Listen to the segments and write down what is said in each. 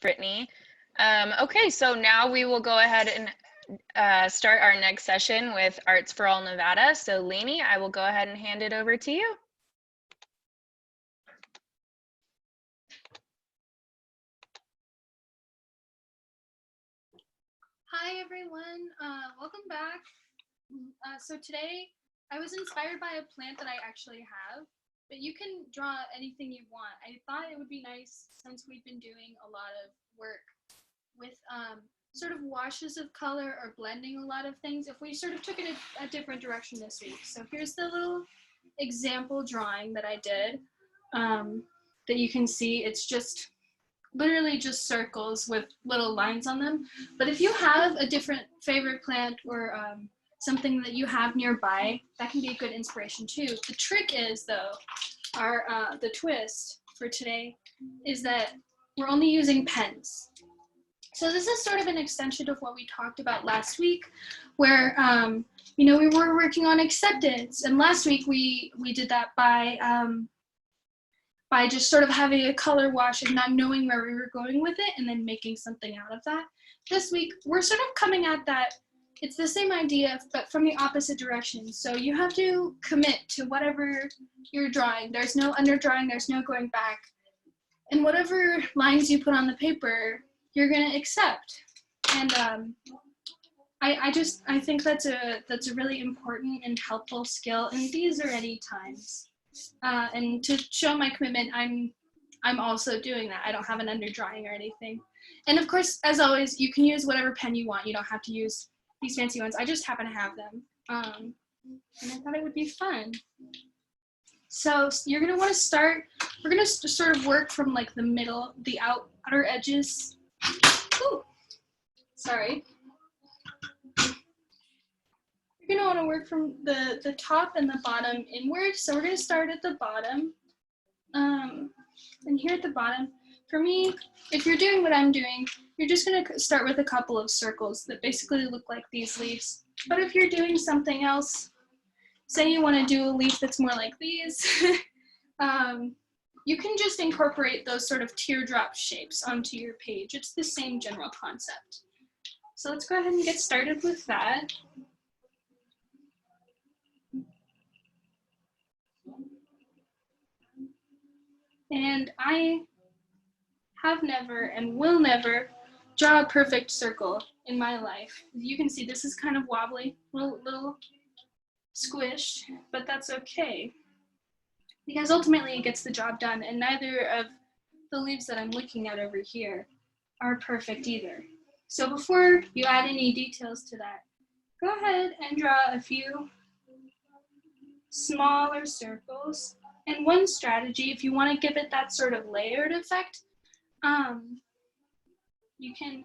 Brittany. Okay, so now we will go ahead and start our next session with Arts for All Nevada. So Lainey, I will go ahead and hand it over to you. Hi everyone, welcome back. So today I was inspired by a plant that I actually have, but you can draw anything you want. I thought it would be nice, since we've been doing a lot of work with sort of washes of color or blending a lot of things, if we sort of took it a different direction this week. So here's the little example drawing that I did that you can see. It's just literally just circles with little lines on them. But if you have a different favorite plant or something that you have nearby, that can be a good inspiration too. The trick is, though, the twist for today is that we're only using pens. So this is sort of an extension of what we talked about last week, where we were working on acceptance, and last week we did that by just sort of having a color wash and not knowing where we were going with it and then making something out of that. This week, we're sort of coming at that. It's the same idea, but from the opposite direction. So you have to commit to whatever you're drawing. There's no underdrawing, there's no going back. And whatever lines you put on the paper, you're gonna accept. And I think that's a really important and helpful skill in these or any times. And to show my commitment, I'm also doing that. I don't have an underdrawing or anything. And of course, as always, you can use whatever pen you want. You don't have to use these fancy ones. I just happen to have them. And I thought it would be fun. So you're gonna want to start, we're gonna sort of work from like the middle, the outer edges. Ooh, sorry. You're gonna want to work from the top and the bottom inward. So we're gonna start at the bottom. And here at the bottom, for me, if you're doing what I'm doing, you're just gonna start with a couple of circles that basically look like these leaves. But if you're doing something else, say you want to do a leaf that's more like these, you can just incorporate those sort of teardrop shapes onto your page. It's the same general concept. So let's go ahead and get started with that. And I have never and will never draw a perfect circle in my life. As you can see, this is kind of wobbly, little squished, but that's okay. Because ultimately it gets the job done, and neither of the leaves that I'm looking at over here are perfect either. So before you add any details to that, go ahead and draw a few smaller circles. And one strategy, if you want to give it that sort of layered effect, you can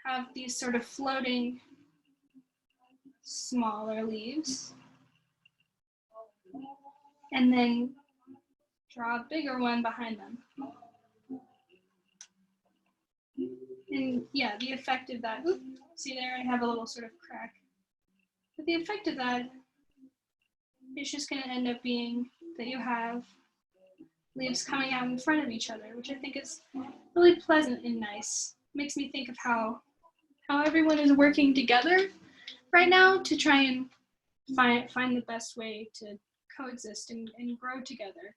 have these sort of floating smaller leaves, and then draw a bigger one behind them. And yeah, the effect of that, oops, see there, I have a little sort of crack. But the effect of that is just going to end up being that you have leaves coming out in front of each other, which I think is really pleasant and nice. Makes me think of how everyone is working together right now to try and find the best way to coexist and grow together,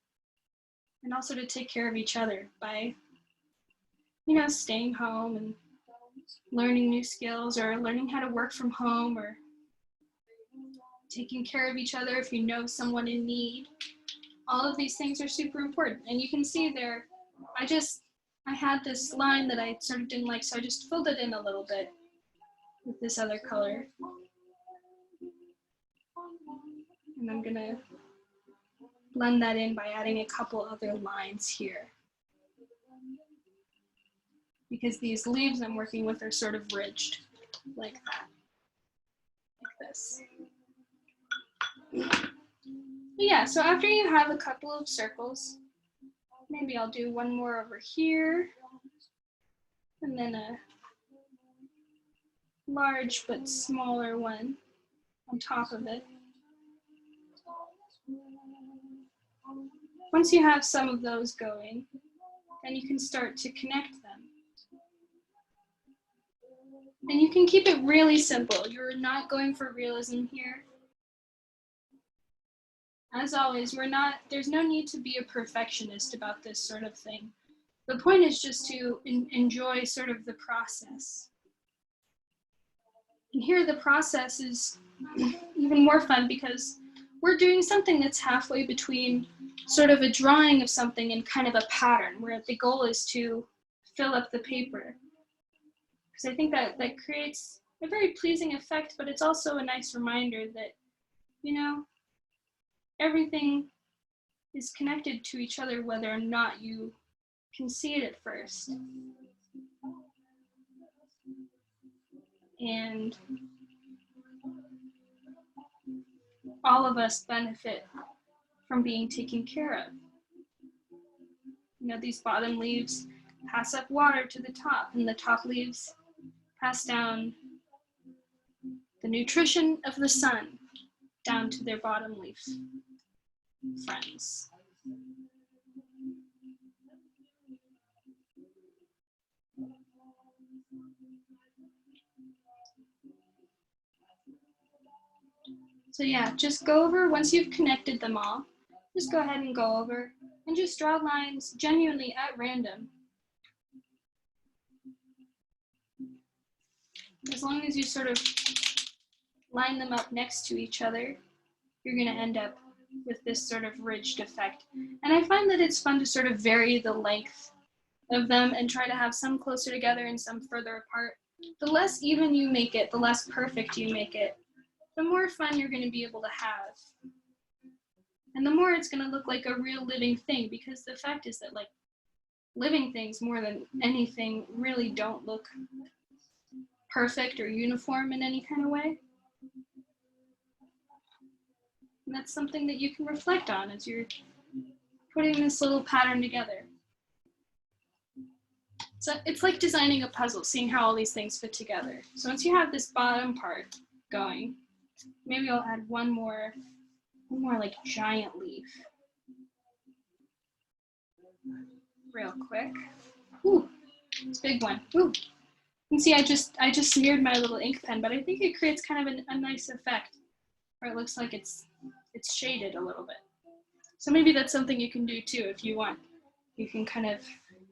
and also to take care of each other by, staying home and learning new skills, or learning how to work from home, or taking care of each other if you know someone in need. All of these things are super important. And you can see there, I had this line that I sort of didn't like, so I just filled it in a little bit with this other color. And I'm gonna blend that in by adding a couple other lines here, because these leaves I'm working with are sort of ridged like that, like this. Yeah, so after you have a couple of circles, maybe I'll do one more over here, and then a large but smaller one on top of it. Once you have some of those going, then you can start to connect them. And you can keep it really simple. You're not going for realism here. As always, there's no need to be a perfectionist about this sort of thing. The point is just to enjoy sort of the process. And here the process is even more fun because we're doing something that's halfway between sort of a drawing of something and kind of a pattern, where the goal is to fill up the paper. Because I think that creates a very pleasing effect, but it's also a nice reminder that, you know, everything is connected to each other whether or not you can see it at first. And all of us benefit from being taken care of. You know, these bottom leaves pass up water to the top, and the top leaves pass down the nutrition of the sun down to their bottom leaf friends. So yeah, just go over, once you've connected them all, just go ahead and go over and just draw lines genuinely at random. As long as you sort of line them up next to each other, you're going to end up with this sort of ridged effect. And I find that it's fun to sort of vary the length of them and try to have some closer together and some further apart. The less even you make it, the less perfect you make it, the more fun you're going to be able to have. And the more it's going to look like a real living thing, because the fact is that, like, living things more than anything really don't look perfect or uniform in any kind of way. And that's something that you can reflect on as you're putting this little pattern together. So it's like designing a puzzle, seeing how all these things fit together. So once you have this bottom part going, maybe I'll add one more like giant leaf. Real quick. Ooh, it's a big one. Ooh. You can see I just smeared my little ink pen, but I think it creates kind of a nice effect where it looks like it's shaded a little bit. So maybe that's something you can do too if you want. You can kind of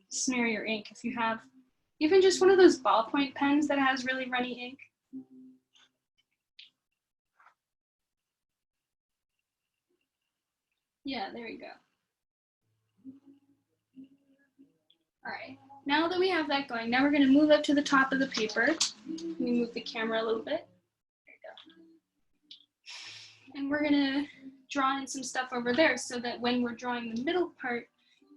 smear your ink if you have even just one of those ballpoint pens that has really runny ink. Yeah, there you go. All right, now that we have that going, now we're going to move up to the top of the paper. Let me move the camera a little bit. There you go. And we're going to draw in some stuff over there so that when we're drawing the middle part,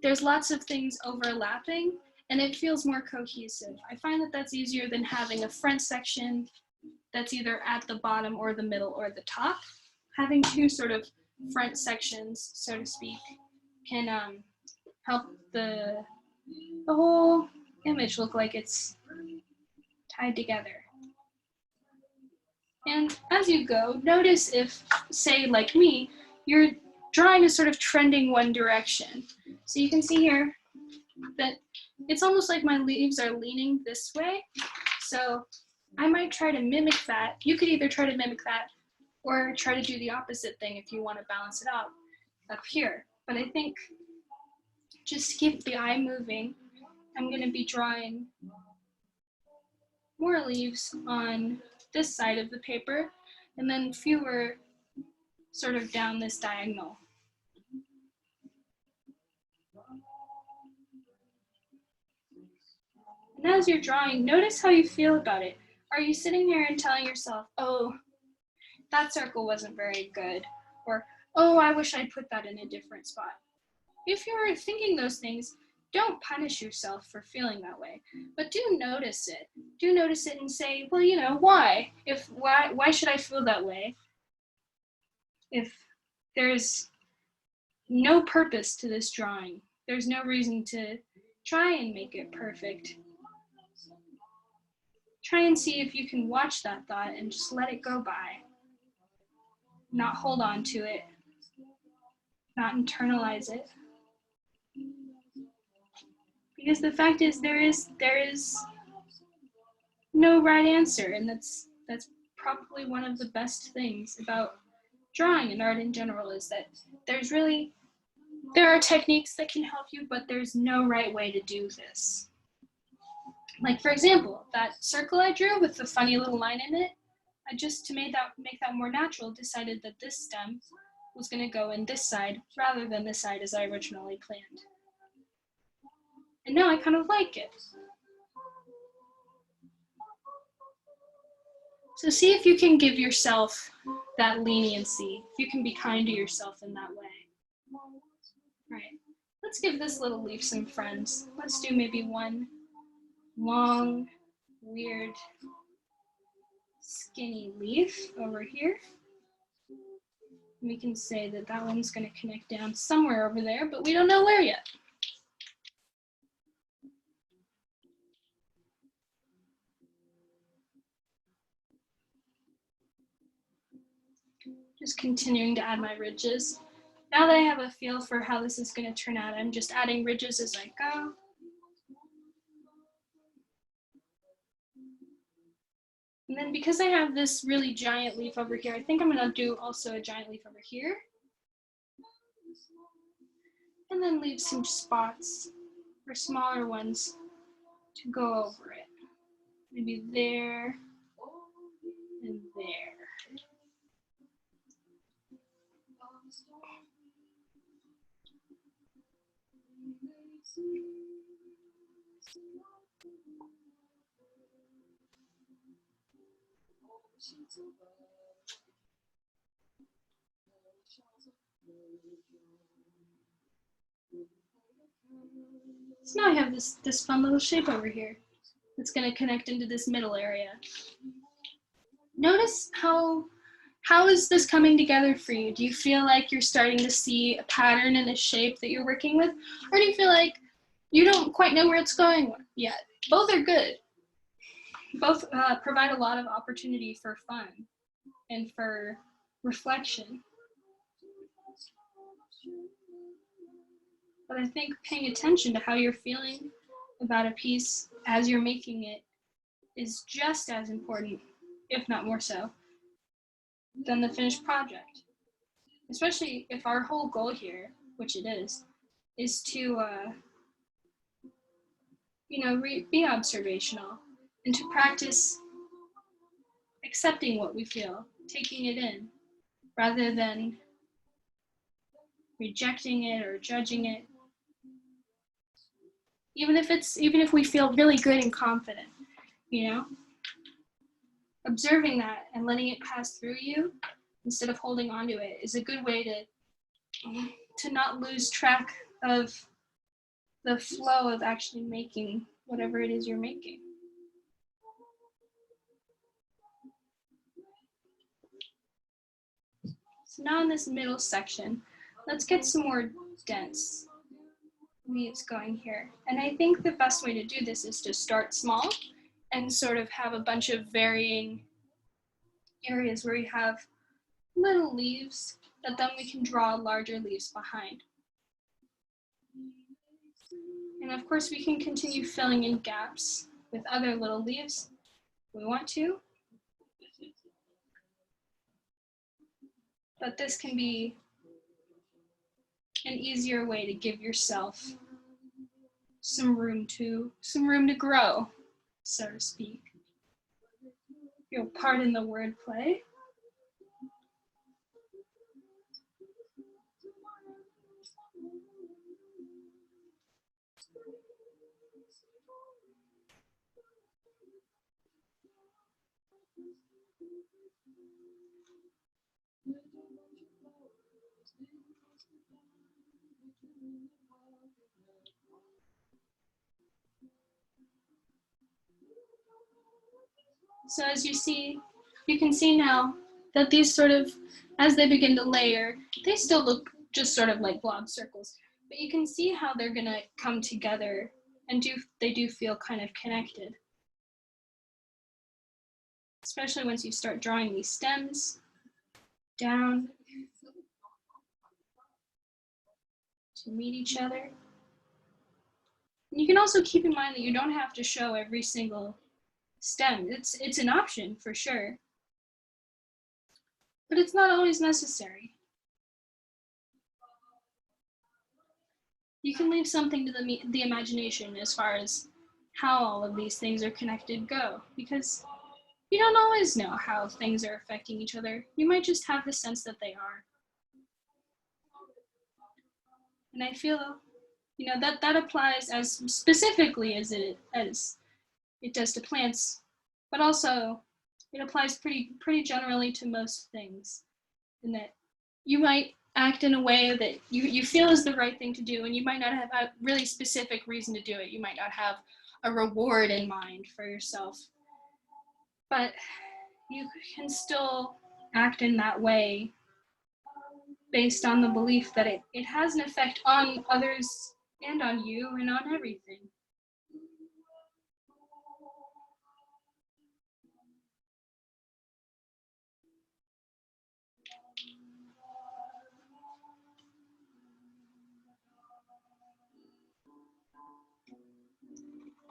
there's lots of things overlapping and it feels more cohesive. I find that that's easier than having a front section that's either at the bottom or the middle or the top. Having two sort of front sections, so to speak, can help the whole image look like it's tied together. And as you go, notice if, say, like me, your drawing is sort of trending one direction. So you can see here that it's almost like my leaves are leaning this way. So I might try to mimic that. You could either try to mimic that or try to do the opposite thing if you want to balance it out up here. But I think just to keep the eye moving, I'm going to be drawing more leaves on this side of the paper and then fewer sort of down this diagonal. And as you're drawing, notice how you feel about it. Are you sitting here and telling yourself, oh, that circle wasn't very good, or, oh, I wish I'd put that in a different spot? If you're thinking those things, don't punish yourself for feeling that way, but do notice it. Do notice it and say, well, you know, why? Why should I feel that way if there's no purpose to this drawing? There's no reason to try and make it perfect. Try and see if you can watch that thought and just let it go by. Not hold on to it. Not internalize it. Because the fact is there is no right answer, and that's probably one of the best things about drawing and art in general, is that there are techniques that can help you, but there's no right way to do this. Like, for example, that circle I drew with the funny little line in it, I just, to make that more natural, decided that this stem was going to go in this side rather than this side as I originally planned. And now I kind of like it. So see if you can give yourself that leniency, if you can be kind to yourself in that way. All right, let's give this little leaf some friends. Let's do maybe one long, weird, skinny leaf over here. We can say that that one's going to connect down somewhere over there, but we don't know where yet. Just continuing to add my ridges. Now that I have a feel for how this is going to turn out, I'm just adding ridges as I go. And then because I have this really giant leaf over here, I think I'm going to do also a giant leaf over here. And then leave some spots or smaller ones to go over it. Maybe there and there. So now I have this fun little shape over here that's going to connect into this middle area. Notice how is this coming together for you? Do you feel like you're starting to see a pattern in the shape that you're working with? Or do you feel like you don't quite know where it's going yet? Both are good. Both provide a lot of opportunity for fun and for reflection. But I think paying attention to how you're feeling about a piece as you're making it is just as important, if not more so, than the finished project. Especially if our whole goal here, which it is to, be observational and to practice accepting what we feel, taking it in, rather than rejecting it or judging it. Even if we feel really good and confident, observing that and letting it pass through you instead of holding on to it is a good way to not lose track of the flow of actually making whatever it is you're making. So now in this middle section, let's get some more dense leaves going here. And I think the best way to do this is to start small and sort of have a bunch of varying areas where you have little leaves that then we can draw larger leaves behind. And of course we can continue filling in gaps with other little leaves if we want to. But this can be an easier way to give yourself some room to grow, so to speak. You'll pardon the wordplay. So as you can see now that these sort of, as they begin to layer, they still look just sort of like blob circles, but you can see how they're gonna come together and they do feel kind of connected. Especially once you start drawing these stems down to meet each other. And you can also keep in mind that you don't have to show every single stem. It's an option for sure, but it's not always necessary. You can leave something to the imagination as far as how all of these things are connected go, because you don't always know how things are affecting each other. You might just have the sense that they are. And I feel, you know, that applies as specifically as it does to plants, but also it applies pretty generally to most things, in that you might act in a way that you feel is the right thing to do, and you might not have a really specific reason to do it. You might not have a reward in mind for yourself, but you can still act in that way based on the belief that it has an effect on others and on you and on everything.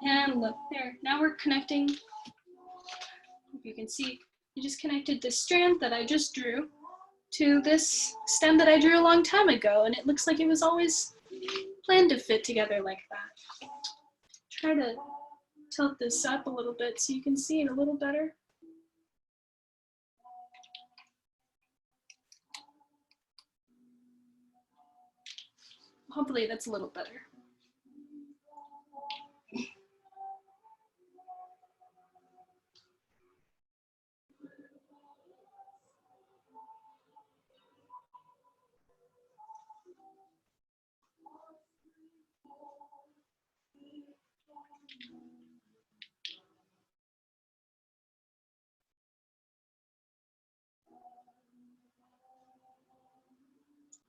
And look there, now we're connecting. If you can see, you just connected this strand that I just drew to this stem that I drew a long time ago, and it looks like it was always planned to fit together like that. Try to tilt this up a little bit so you can see it a little better. Hopefully that's a little better.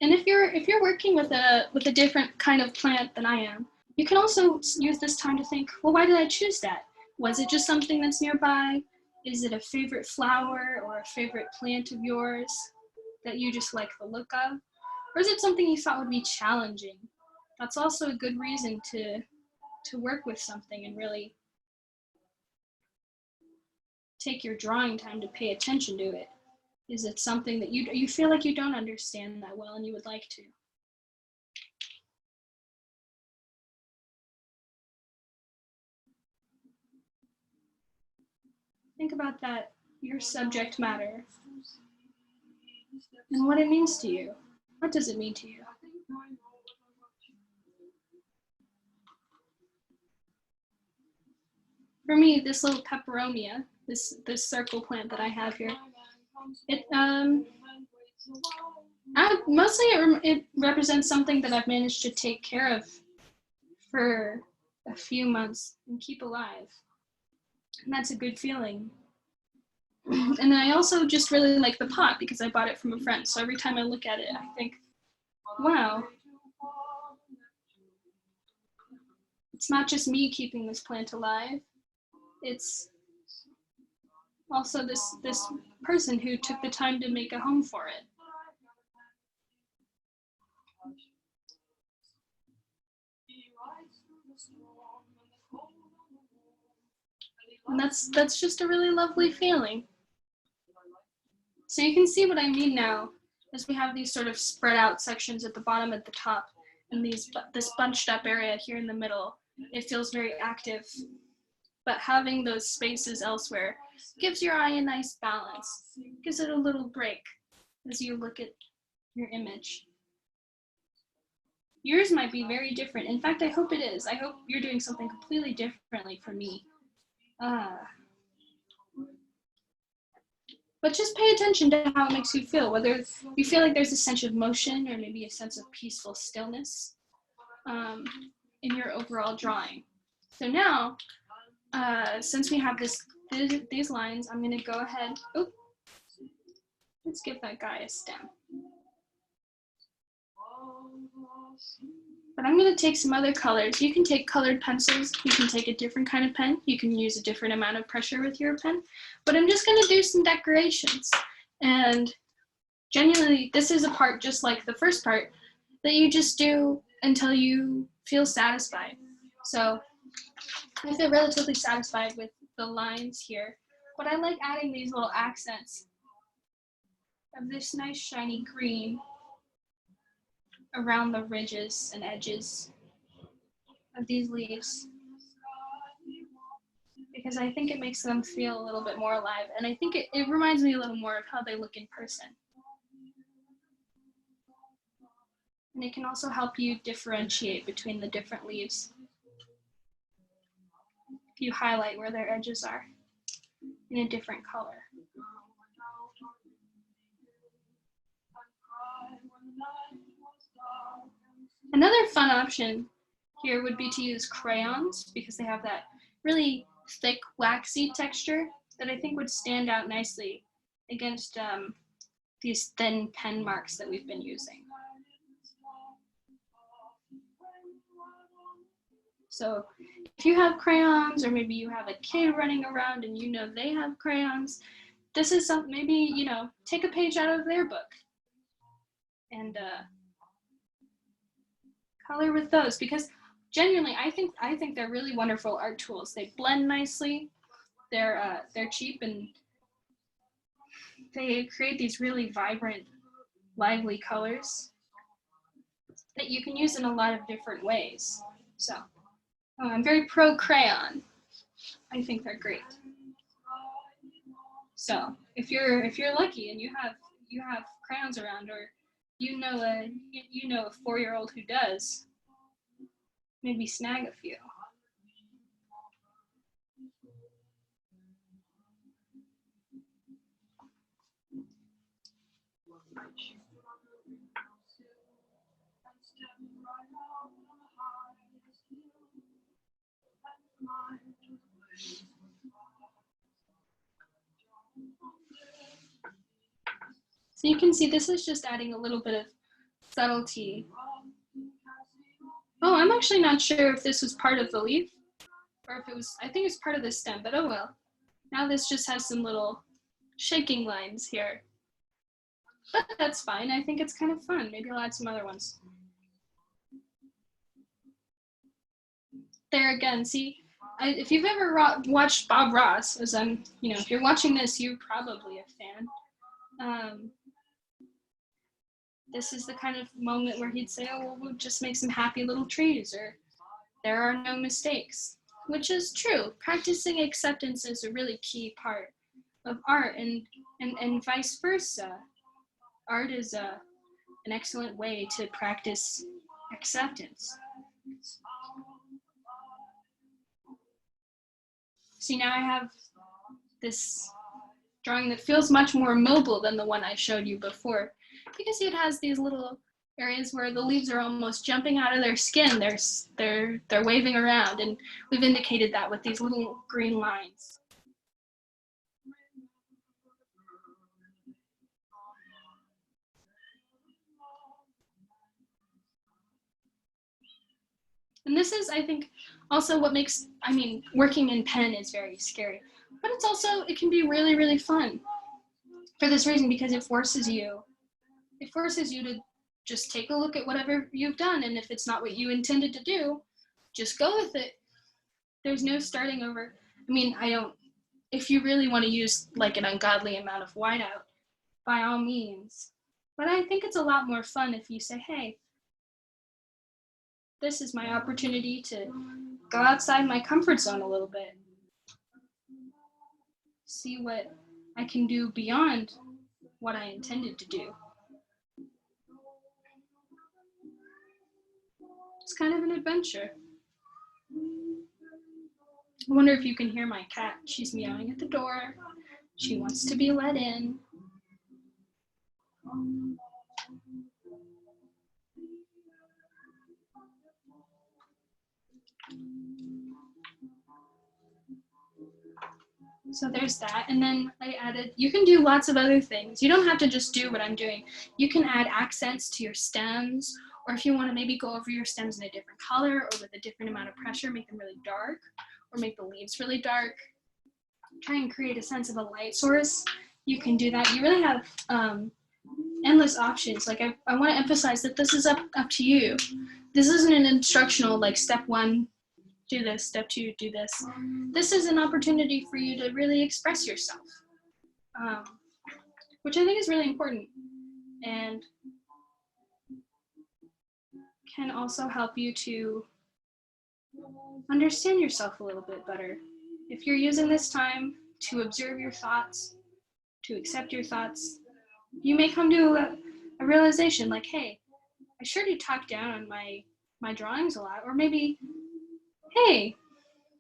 And if you're working with a different kind of plant than I am, you can also use this time to think, well, why did I choose that? Was it just something that's nearby? Is it a favorite flower or a favorite plant of yours that you just like the look of? Or is it something you thought would be challenging? That's also a good reason to work with something and really take your drawing time to pay attention to it. Is it something that you feel like you don't understand that well and you would like to? Think about that, your subject matter, and what it means to you. What does it mean to you? For me, this little peperomia, this circle plant that I have here, mostly it represents something that I've managed to take care of for a few months and keep alive. And that's a good feeling. And then I also just really like the pot because I bought it from a friend. So every time I look at it, I think, wow, it's not just me keeping this plant alive. It's also this person who took the time to make a home for it. And that's just a really lovely feeling. So you can see what I mean now, as we have these sort of spread out sections at the bottom, at the top, and this bunched up area here in the middle. It feels very active, but having those spaces elsewhere gives your eye a nice balance, gives it a little break as you look at your image. Yours might be very different. In fact, I hope it is. I hope you're doing something completely differently from me. But just pay attention to how it makes you feel, whether you feel like there's a sense of motion or maybe a sense of peaceful stillness in your overall drawing. So now, since we have these lines, I'm gonna go ahead, let's give that guy a stem. But I'm gonna take some other colors. You can take colored pencils, you can take a different kind of pen, you can use a different amount of pressure with your pen, but I'm just gonna do some decorations. And genuinely, this is a part just like the first part that you just do until you feel satisfied. So I feel relatively satisfied with the lines here, but I like adding these little accents of this nice shiny green around the ridges and edges of these leaves, because I think it makes them feel a little bit more alive, and I think it reminds me a little more of how they look in person. And it can also help you differentiate between the different leaves if you highlight where their edges are in a different color. Another fun option here would be to use crayons, because they have that really thick, waxy texture that I think would stand out nicely against these thin pen marks that we've been using. So if you have crayons, or maybe you have a kid running around and you know they have crayons, this is something, maybe, you know, take a page out of their book and color with those, because genuinely, I think they're really wonderful art tools. They blend nicely. They're cheap, and they create these really vibrant, lively colors that you can use in a lot of different ways. So I'm very pro crayon. I think they're great. So if you're lucky and you have crayons around, or you know a 4-year-old who does, maybe snag a few. So you can see this is just adding a little bit of subtlety. Oh, I'm actually not sure if this was part of the leaf or if it was, I think it's part of the stem, but oh well. Now this just has some little shaking lines here. But that's fine. I think it's kind of fun. Maybe I'll add some other ones. There again, see, if you've ever watched Bob Ross, as I'm, if you're watching this, you're probably a fan. This is the kind of moment where he'd say, oh, well, we'll just make some happy little trees, or there are no mistakes, which is true. Practicing acceptance is a really key part of art, and vice versa. Art is an excellent way to practice acceptance. See, now I have this drawing that feels much more mobile than the one I showed you before, because it has these little areas where the leaves are almost jumping out of their skin. They're waving around, and we've indicated that with these little green lines. And this is, I think, also what makes, working in pen is very scary, but it can be really, really fun for this reason, because it forces you to just take a look at whatever you've done, and if it's not what you intended to do, just go with it. There's no starting over. If you really want to use like an ungodly amount of whiteout, by all means, but I think it's a lot more fun if you say, hey, this is my opportunity to go outside my comfort zone a little bit, see what I can do beyond what I intended to do. It's kind of an adventure. I wonder if you can hear my cat. She's meowing at the door. She wants to be let in. So there's that, and then I added, you can do lots of other things. You don't have to just do what I'm doing. You can add accents to your stems, or if you want to maybe go over your stems in a different color or with a different amount of pressure, make them really dark, or make the leaves really dark. Try and create a sense of a light source. You can do that. You really have endless options. Like I want to emphasize that this is up to you. This isn't an instructional, like step 1, do this. Step 2, do this. This is an opportunity for you to really express yourself, which I think is really important and can also help you to understand yourself a little bit better. If you're using this time to observe your thoughts, to accept your thoughts, you may come to a realization like, hey, I sure do talk down on my drawings a lot. Or maybe, hey,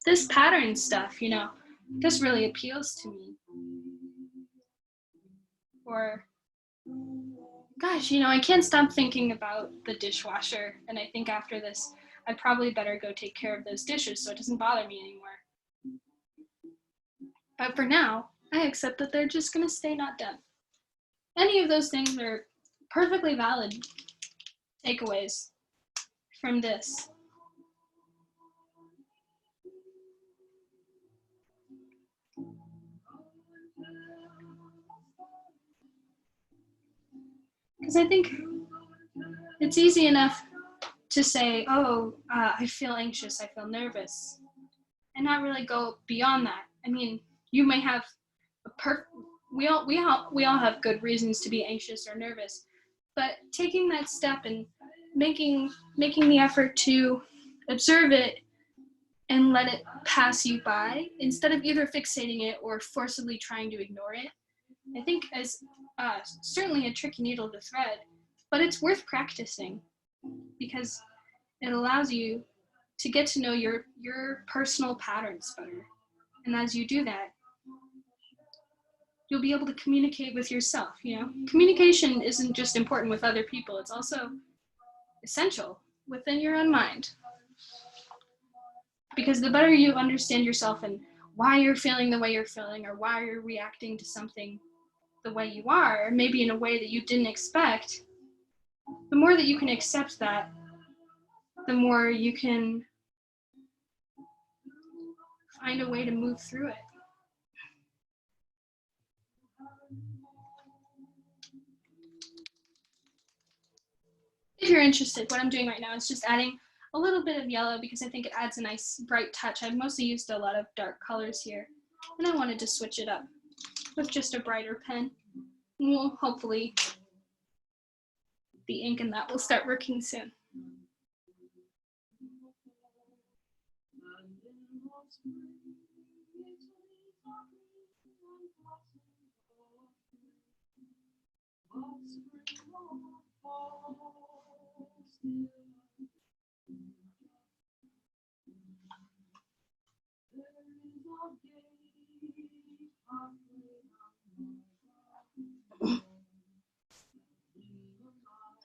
this pattern stuff, this really appeals to me. Or, gosh, I can't stop thinking about the dishwasher. And I think after this, I probably better go take care of those dishes so it doesn't bother me anymore. But for now, I accept that they're just going to stay not done. Any of those things are perfectly valid takeaways from this. Because I think it's easy enough to say, I feel anxious, I feel nervous, and not really go beyond that. I mean, you may have we all have good reasons to be anxious or nervous, but taking that step and making the effort to observe it and let it pass you by instead of either fixating it or forcibly trying to ignore it, I think is certainly a tricky needle to thread, but it's worth practicing because it allows you to get to know your personal patterns better. And as you do that, you'll be able to communicate with yourself, Communication isn't just important with other people, it's also essential within your own mind. Because the better you understand yourself and why you're feeling the way you're feeling or why you're reacting to something the way you are, maybe in a way that you didn't expect, the more that you can accept that, the more you can find a way to move through it. If you're interested, what I'm doing right now is just adding a little bit of yellow because I think it adds a nice bright touch. I've mostly used a lot of dark colors here, and I wanted to switch it up with just a brighter pen. And we'll hopefully, the ink in that will start working soon.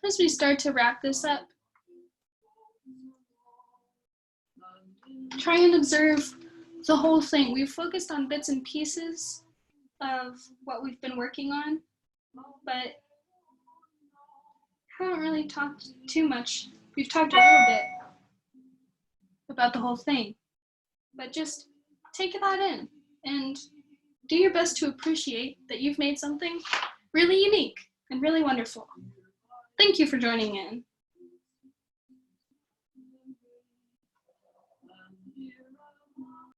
As we start to wrap this up, try and observe the whole thing. We've focused on bits and pieces of what we've been working on, but haven't really talked too much. We've talked a little bit about the whole thing, but just take that in and do your best to appreciate that you've made something really unique and really wonderful. Thank you for joining in.